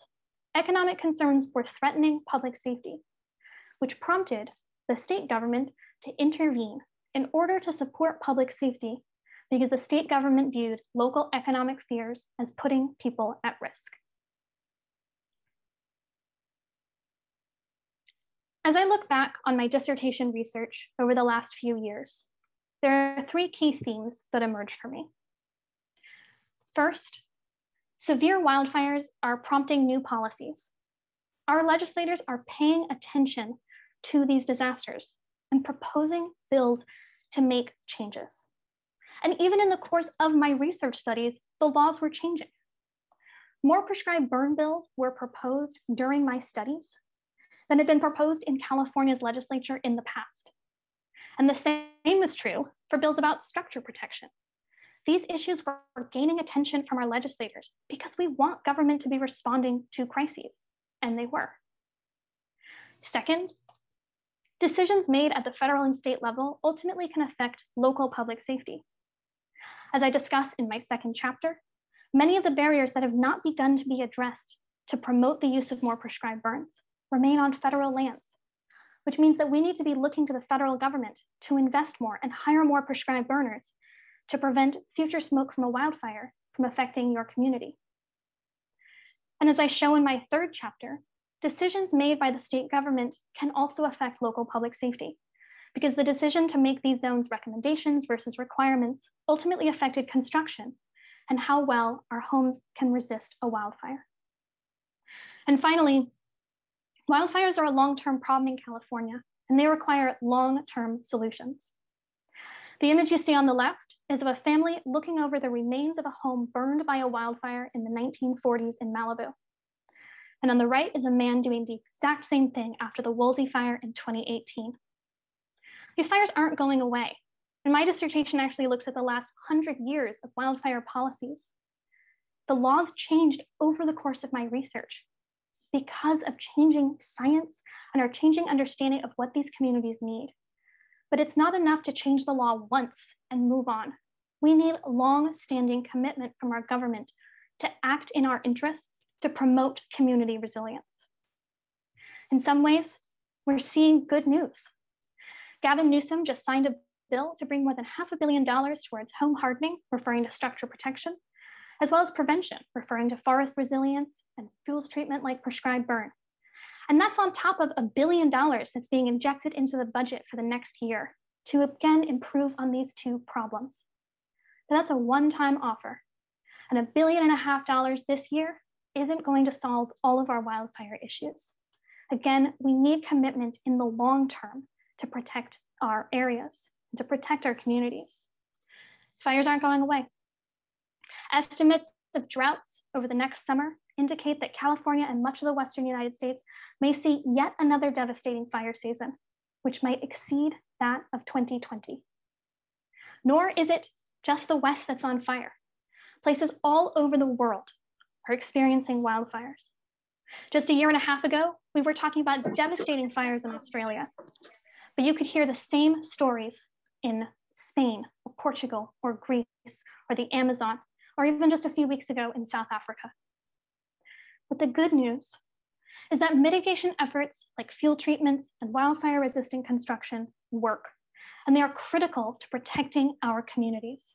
Speaker 3: economic concerns were threatening public safety, which prompted the state government to intervene in order to support public safety because the state government viewed local economic fears as putting people at risk. As I look back on my dissertation research over the last few years, there are 3 key themes that emerge for me. First, severe wildfires are prompting new policies. Our legislators are paying attention to these disasters and proposing bills to make changes. And even in the course of my research studies, the laws were changing. More prescribed burn bills were proposed during my studies than had been proposed in California's legislature in the past. And the same is true for bills about structure protection. these issues were gaining attention from our legislators because we want government to be responding to crises, and they were. Second, decisions made at the federal and state level ultimately can affect local public safety. As I discuss in my second chapter, many of the barriers that have not begun to be addressed to promote the use of more prescribed burns remain on federal lands, which means that we need to be looking to the federal government to invest more and hire more prescribed burners to prevent future smoke from a wildfire from affecting your community. And as I show in my third chapter, decisions made by the state government can also affect local public safety, because the decision to make these zones recommendations versus requirements ultimately affected construction and how well our homes can resist a wildfire. And finally, wildfires are a long-term problem in California, and they require long-term solutions. The image you see on the left is of a family looking over the remains of a home burned by a wildfire in the 1940s in Malibu. And on the right is a man doing the exact same thing after the Woolsey fire in 2018. These fires aren't going away. And my dissertation actually looks at the last 100 years of wildfire policies. The laws changed over the course of my research because of changing science and our changing understanding of what these communities need. But it's not enough to change the law once and move on. We need long-standing commitment from our government to act in our interests to promote community resilience. In some ways, we're seeing good news. Gavin Newsom just signed a bill to bring more than $500 million towards home hardening, referring to structure protection, as well as prevention, referring to forest resilience and fuels treatment like prescribed burn. And that's on top of $1 billion that's being injected into the budget for the next year to again improve on these two problems. But that's a one-time offer. And $1.5 billion this year isn't going to solve all of our wildfire issues. Again, we need commitment in the long term to protect our areas, to protect our communities. Fires aren't going away. Estimates of droughts over the next summer indicate that California and much of the Western United States may see yet another devastating fire season, which might exceed that of 2020. Nor is it just the West that's on fire. Places all over the world are experiencing wildfires. Just a year and a half ago, we were talking about devastating fires in Australia, but you could hear the same stories in Spain, or Portugal, or Greece, or the Amazon, or even just a few weeks ago in South Africa. But the good news is that mitigation efforts like fuel treatments and wildfire-resistant construction work, and they are critical to protecting our communities.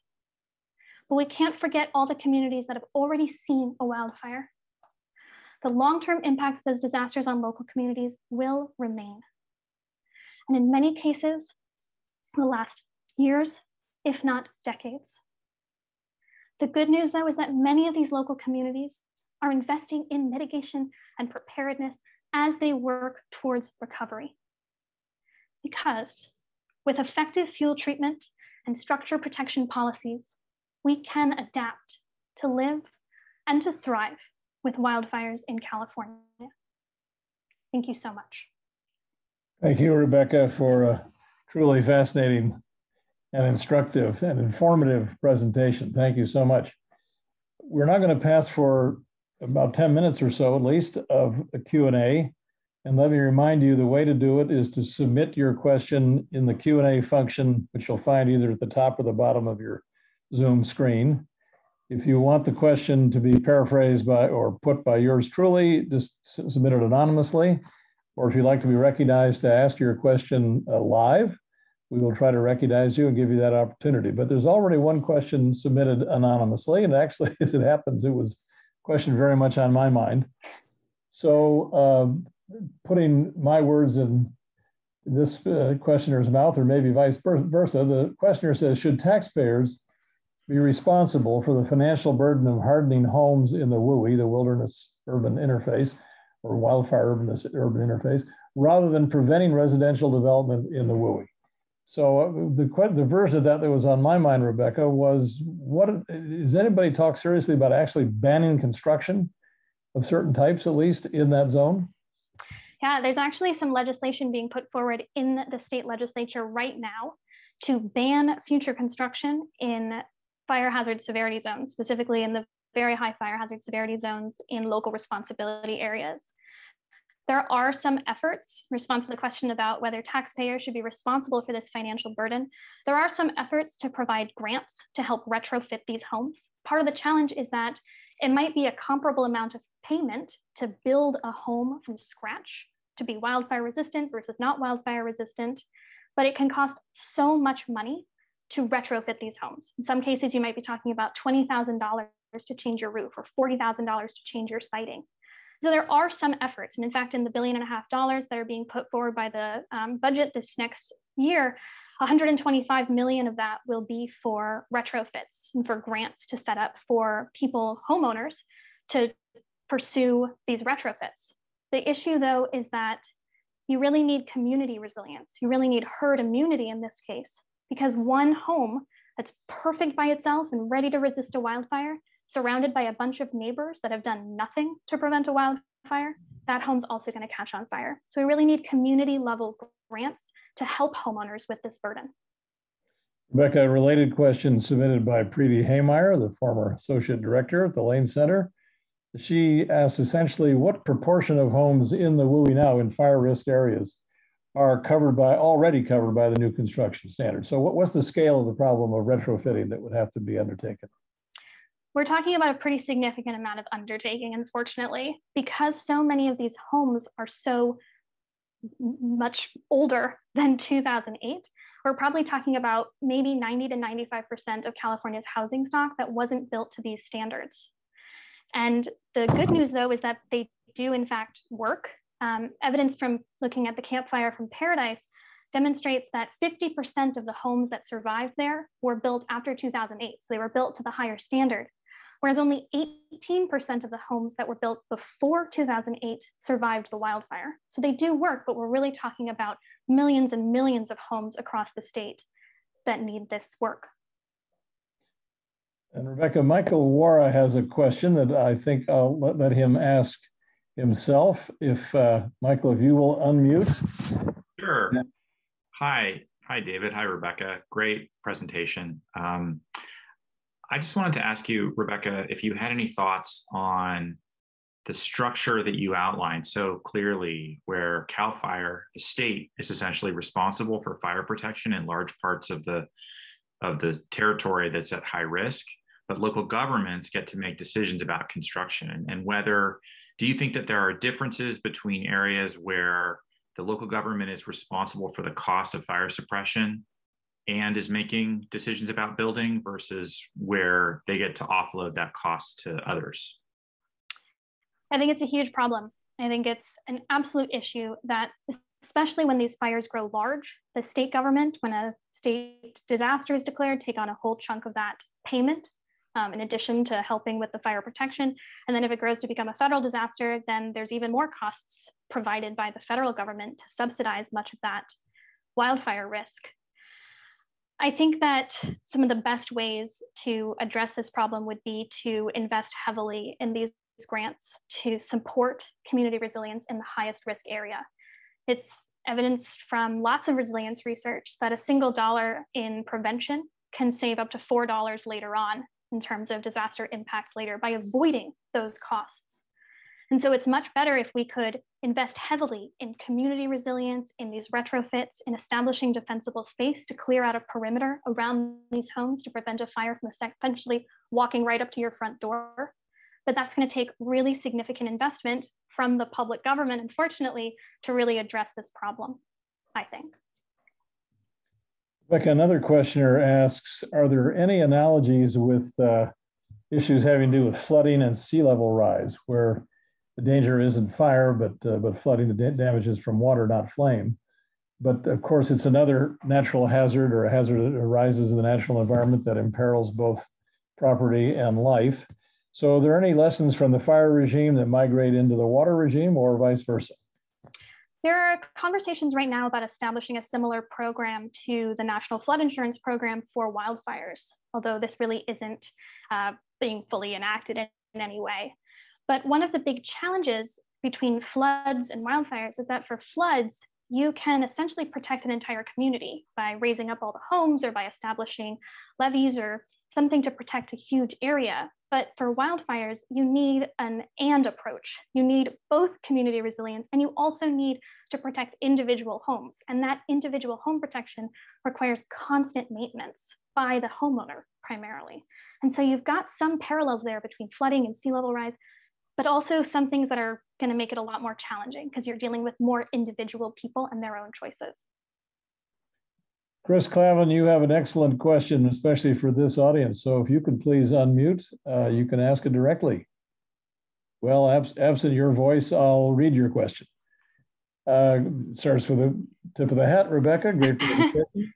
Speaker 3: But we can't forget all the communities that have already seen a wildfire. The long-term impacts of those disasters on local communities will remain. And in many cases, will last years, if not decades. The good news, though, is that many of these local communities are investing in mitigation and preparedness as they work towards recovery. Because with effective fuel treatment and structure protection policies, we can adapt to live and to thrive with wildfires in California. Thank you so much.
Speaker 1: Thank you, Rebecca, for a truly fascinating and instructive and informative presentation. Thank you so much. We're now going to pass for about 10 minutes or so, at least, of a Q&A. And let me remind you, the way to do it is to submit your question in the Q&A function, which you'll find either at the top or the bottom of your Zoom screen. If you want the question to be paraphrased by or put by yours truly, just submit it anonymously. Or if you'd like to be recognized to ask your question live, we will try to recognize you and give you that opportunity. But there's already one question submitted anonymously, and actually, as it happens, it was a question very much on my mind. So putting my words in this questioner's mouth, or maybe vice versa, the questioner says, should taxpayers be responsible for the financial burden of hardening homes in the WUI, the Wilderness-Urban Interface, or Wildfire-Urban Interface, rather than preventing residential development in the WUI? So the version of that was on my mind, Rebecca, was does anybody talk seriously about actually banning construction of certain types, at least in that zone?
Speaker 3: Yeah, there's actually some legislation being put forward in the state legislature right now to ban future construction in fire hazard severity zones, specifically in the very high fire hazard severity zones in local responsibility areas. There are some efforts, in response to the question about whether taxpayers should be responsible for this financial burden. There are some efforts to provide grants to help retrofit these homes. Part of the challenge is that it might be a comparable amount of payment to build a home from scratch to be wildfire resistant versus not wildfire resistant, but it can cost so much money to retrofit these homes. In some cases, you might be talking about $20,000 to change your roof or $40,000 to change your siding. So there are some efforts. And in fact, in the $1.5 billion that are being put forward by the budget this next year, 125 million of that will be for retrofits and for grants to set up for people, homeowners, to pursue these retrofits. The issue, though, is that you really need community resilience. You really need herd immunity in this case, because one home that's perfect by itself and ready to resist a wildfire, surrounded by a bunch of neighbors that have done nothing to prevent a wildfire, that home's also going to catch on fire. So we really need community level grants to help homeowners with this burden.
Speaker 1: Rebecca, a related question submitted by Preeti Haymeyer, the former associate director at the Lane Center. She asks essentially, what proportion of homes in the WUI now in fire risk areas are already covered by the new construction standards? So what's the scale of the problem of retrofitting that would have to be undertaken?
Speaker 3: We're talking about a pretty significant amount of undertaking, unfortunately, because so many of these homes are so much older than 2008. We're probably talking about maybe 90 to 95% of California's housing stock that wasn't built to these standards. And the good news, though, is that they do, in fact, work. Evidence from looking at the Camp Fire from Paradise demonstrates that 50% of the homes that survived there were built after 2008. So they were built to the higher standard, whereas only 18% of the homes that were built before 2008 survived the wildfire. So they do work, but we're really talking about millions and millions of homes across the state that need this work.
Speaker 1: And Rebecca, Michael Wara has a question that I think I'll let him ask himself. If Michael, if you will unmute.
Speaker 4: Sure. Hi, David. Hi, Rebecca. Great presentation. I just wanted to ask you, Rebecca, if you had any thoughts on the structure that you outlined so clearly, where CAL FIRE, the state, is essentially responsible for fire protection in large parts of the territory that's at high risk, but local governments get to make decisions about construction. And whether, do you think that there are differences between areas where the local government is responsible for the cost of fire suppression and is making decisions about building versus where they get to offload that cost to others?
Speaker 3: I think it's a huge problem. I think it's an absolute issue that, especially when these fires grow large, the state government, when a state disaster is declared, take on a whole chunk of that payment, in addition to helping with the fire protection. And then if it grows to become a federal disaster, then there's even more costs provided by the federal government to subsidize much of that wildfire risk. I think that some of the best ways to address this problem would be to invest heavily in these grants to support community resilience in the highest risk area. It's evidenced from lots of resilience research that a single dollar in prevention can save up to $4 later on in terms of disaster impacts later by avoiding those costs. And so it's much better if we could invest heavily in community resilience, in these retrofits, in establishing defensible space to clear out a perimeter around these homes to prevent a fire from essentially walking right up to your front door. But that's going to take really significant investment from the public government, unfortunately, to really address this problem, I think.
Speaker 1: Rebecca, another questioner asks, are there any analogies with issues having to do with flooding and sea level rise, where the danger isn't fire, but flooding, the damages from water, not flame? But of course, it's another natural hazard, or a hazard that arises in the natural environment that imperils both property and life. So are there any lessons from the fire regime that migrate into the water regime, or vice versa?
Speaker 3: There are conversations right now about establishing a similar program to the National Flood Insurance Program for wildfires, although this really isn't being fully enacted in any way. But one of the big challenges between floods and wildfires is that for floods, you can essentially protect an entire community by raising up all the homes or by establishing levees or something to protect a huge area. But for wildfires, you need an and approach. You need both community resilience, and you also need to protect individual homes. And that individual home protection requires constant maintenance by the homeowner primarily. And so you've got some parallels there between flooding and sea level rise, but also some things that are going to make it a lot more challenging because you're dealing with more individual people and their own choices.
Speaker 1: Chris Clavin, you have an excellent question, especially for this audience. So if you could please unmute, you can ask it directly. Well, absent your voice, I'll read your question. Starts with the tip of the hat. Rebecca, great presentation.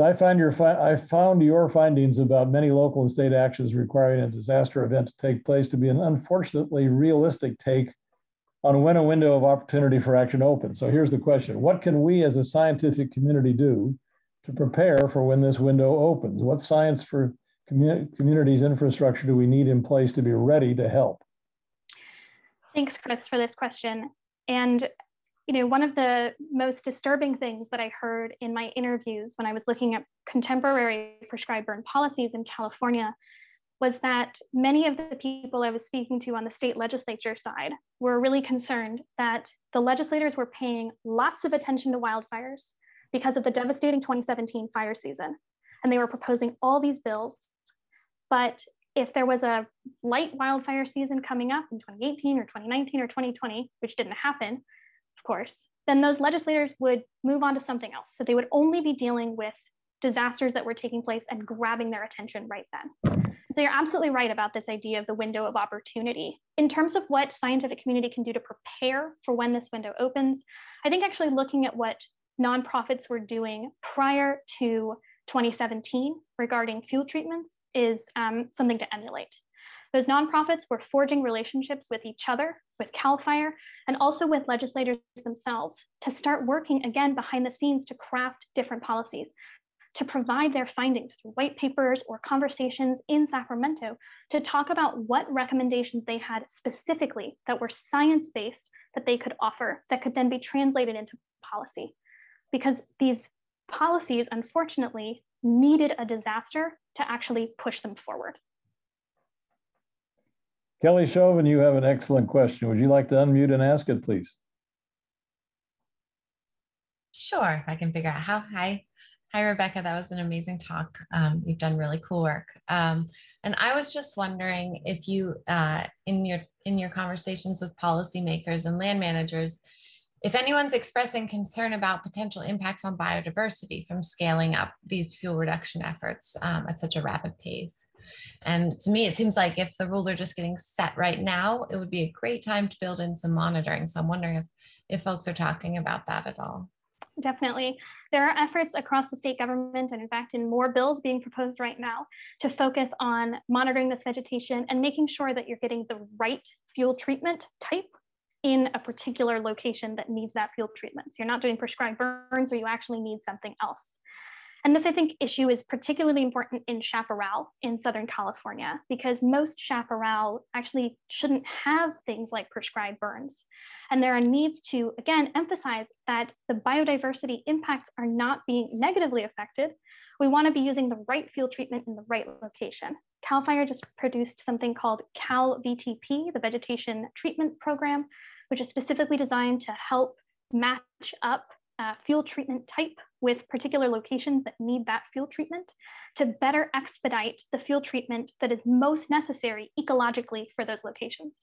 Speaker 1: I found your findings about many local and state actions requiring a disaster event to take place to be an unfortunately realistic take on when a window of opportunity for action opens. So here's the question. What can we as a scientific community do to prepare for when this window opens? What science for communities infrastructure do we need in place to be ready to help?
Speaker 3: Thanks, Chris, for this question. And one of the most disturbing things that I heard in my interviews when I was looking at contemporary prescribed burn policies in California was that many of the people I was speaking to on the state legislature side were really concerned that the legislators were paying lots of attention to wildfires because of the devastating 2017 fire season. And they were proposing all these bills. But if there was a light wildfire season coming up in 2018 or 2019 or 2020, which didn't happen, of course, then those legislators would move on to something else. So they would only be dealing with disasters that were taking place and grabbing their attention right then. So you're absolutely right about this idea of the window of opportunity. In terms of what scientific community can do to prepare for when this window opens, I think actually looking at what nonprofits were doing prior to 2017 regarding fuel treatments is something to emulate. Those nonprofits were forging relationships with each other, with CAL FIRE, and also with legislators themselves to start working again behind the scenes to craft different policies, to provide their findings through white papers or conversations in Sacramento to talk about what recommendations they had specifically that were science-based that they could offer that could then be translated into policy. Because these policies, unfortunately, needed a disaster to actually push them forward.
Speaker 1: Kelly Chauvin, you have an excellent question. Would you like to unmute and ask it, please?
Speaker 5: Sure, if I can figure out how. Hi, Rebecca. That was an amazing talk. You've done really cool work. And I was just wondering if you, in your conversations with policymakers and land managers, if anyone's expressing concern about potential impacts on biodiversity from scaling up these fuel reduction efforts at such a rapid pace. And to me, it seems like if the rules are just getting set right now, it would be a great time to build in some monitoring. So I'm wondering if folks are talking about that at all.
Speaker 3: Definitely. There are efforts across the state government, and in fact, in more bills being proposed right now, to focus on monitoring this vegetation and making sure that you're getting the right fuel treatment type in a particular location that needs that fuel treatment. So you're not doing prescribed burns where you actually need something else. And this, I think, issue is particularly important in chaparral in Southern California, because most chaparral actually shouldn't have things like prescribed burns. And there are needs to, again, emphasize that the biodiversity impacts are not being negatively affected. We want to be using the right fuel treatment in the right location. CAL FIRE just produced something called CAL VTP, the Vegetation Treatment Program, which is specifically designed to help match up fuel treatment type with particular locations that need that fuel treatment to better expedite the fuel treatment that is most necessary ecologically for those locations.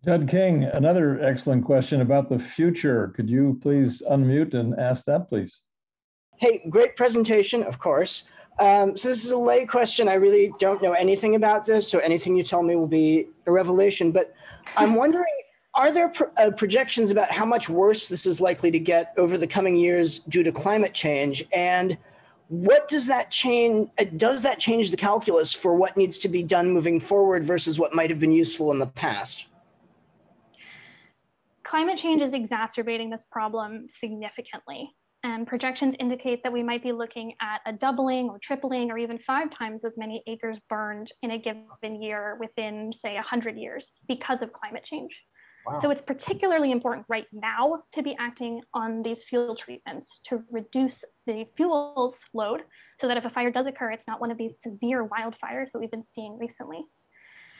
Speaker 1: Judd King, another excellent question about the future. Could you please unmute and ask that, please?
Speaker 6: Hey, great presentation, of course. So this is a lay question. I really don't know anything about this, so anything you tell me will be a revelation. But I'm wondering, are there projections about how much worse this is likely to get over the coming years due to climate change? And what does that change? Does that change the calculus for what needs to be done moving forward versus what might have been useful in the past?
Speaker 3: Climate change is exacerbating this problem significantly. And projections indicate that we might be looking at a doubling or tripling or even 5 times as many acres burned in a given year within, say, 100 years because of climate change.
Speaker 6: Wow.
Speaker 3: So it's particularly important right now to be acting on these fuel treatments to reduce the fuels load so that if a fire does occur, it's not one of these severe wildfires that we've been seeing recently.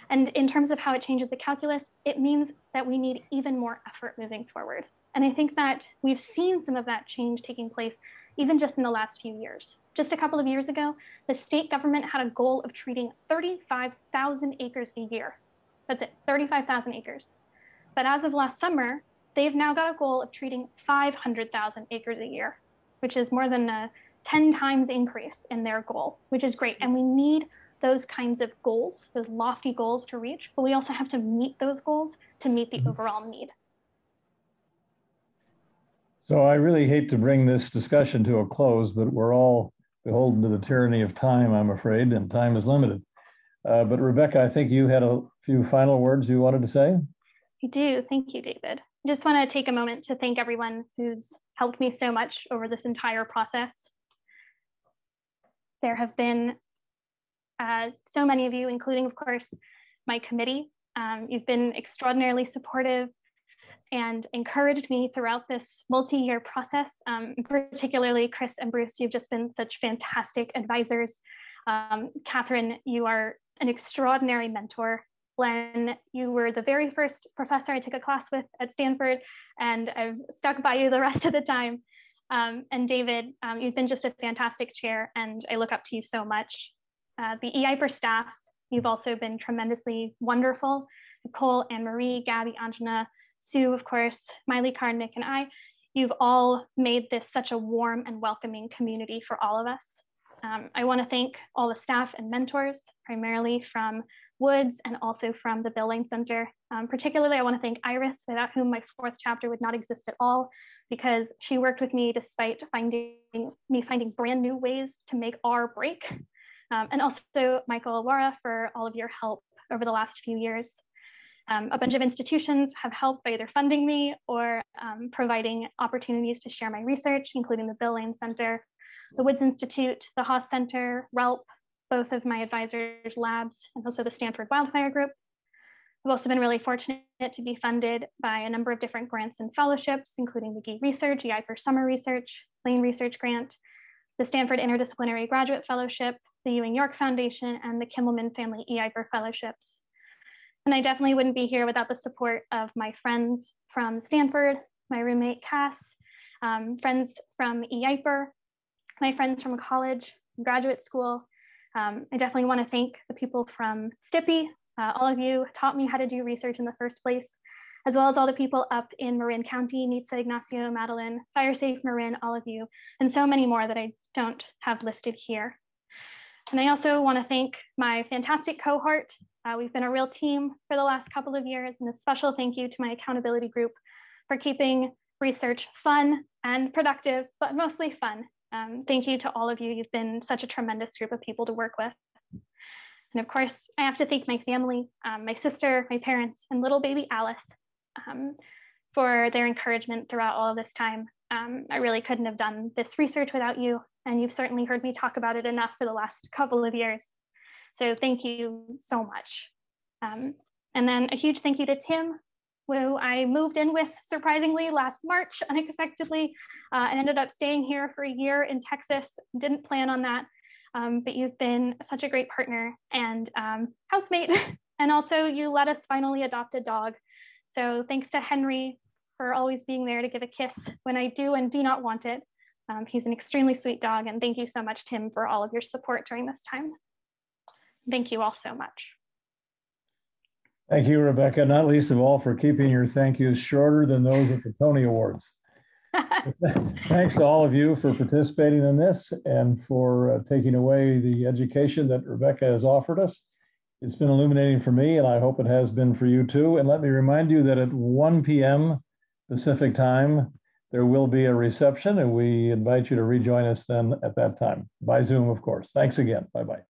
Speaker 3: And in terms of how it changes the calculus, it means that we need even more effort moving forward. And I think that we've seen some of that change taking place even just in the last few years. Just a couple of years ago, the state government had a goal of treating 35,000 acres a year. That's it, 35,000 acres. But as of last summer, they've now got a goal of treating 500,000 acres a year, which is more than a 10 times increase in their goal, which is great. And we need those kinds of goals, those lofty goals to reach, but we also have to meet those goals to meet the overall need.
Speaker 1: So I really hate to bring this discussion to a close, but we're all beholden to the tyranny of time, I'm afraid, and time is limited. But Rebecca, I think you had a few final words you wanted to say.
Speaker 3: I do. Thank you, David. I just want to take a moment to thank everyone who's helped me so much over this entire process. There have been so many of you, including, of course, my committee. You've been extraordinarily supportive and encouraged me throughout this multi-year process. Particularly Chris and Bruce, you've just been such fantastic advisors. Katharine, you are an extraordinary mentor. Glenn, you were the very first professor I took a class with at Stanford, and I've stuck by you the rest of the time. And David, you've been just a fantastic chair, and I look up to you so much. The E-IPER staff, you've also been tremendously wonderful. Nicole, Anne-Marie, Gabby, Anjana, Sue, of course, Miley, Karnik, and I, you've all made this such a warm and welcoming community for all of us. I want to thank all the staff and mentors, primarily from Woods and also from the Bill Lane Center. Particularly, I want to thank Iris, without whom my fourth chapter would not exist at all, because she worked with me despite finding brand new ways to make R break. And also Michael Awara for all of your help over the last few years. A bunch of institutions have helped by either funding me or providing opportunities to share my research, including the Bill Lane Center, the Woods Institute, the Haas Center, RELP, both of my advisors' labs, and also the Stanford Wildfire Group. I've also been really fortunate to be funded by a number of different grants and fellowships, including the GE Research, E-IPER Summer Research, Lane Research Grant, the Stanford Interdisciplinary Graduate Fellowship, the Ewing York Foundation, and the Kimmelman Family E-IPER Fellowships. And I definitely wouldn't be here without the support of my friends from Stanford, my roommate Cass, friends from E-IPER, my friends from college, graduate school. I definitely want to thank the people from STIPI. All of you taught me how to do research in the first place, as well as all the people up in Marin County, Nitsa, Ignacio, Madeline, FireSafe, Marin, all of you, and so many more that I don't have listed here. And I also want to thank my fantastic cohort. We've been a real team for the last couple of years, and a special thank you to my accountability group for keeping research fun and productive, but mostly fun. Thank you to all of you. You've been such a tremendous group of people to work with. And of course, I have to thank my family, my sister, my parents, and little baby Alice for their encouragement throughout all of this time. I really couldn't have done this research without you, and you've certainly heard me talk about it enough for the last couple of years. So thank you so much. And then a huge thank you to Tim, who I moved in with surprisingly last March unexpectedly, and ended up staying here for a year in Texas. Didn't plan on that, but you've been such a great partner and housemate. And also you let us finally adopt a dog. So thanks to Henry for always being there to give a kiss when I do and do not want it. He's an extremely sweet dog. And thank you so much, Tim, for all of your support during this time. Thank you all so much.
Speaker 1: Thank you, Rebecca, not least of all for keeping your thank yous shorter than those at the Tony Awards. Thanks to all of you for participating in this and for taking away the education that Rebecca has offered us. It's been illuminating for me, and I hope it has been for you too. And let me remind you that at 1 p.m. Pacific time, there will be a reception, and we invite you to rejoin us then at that time, by Zoom, of course. Thanks again. Bye-bye.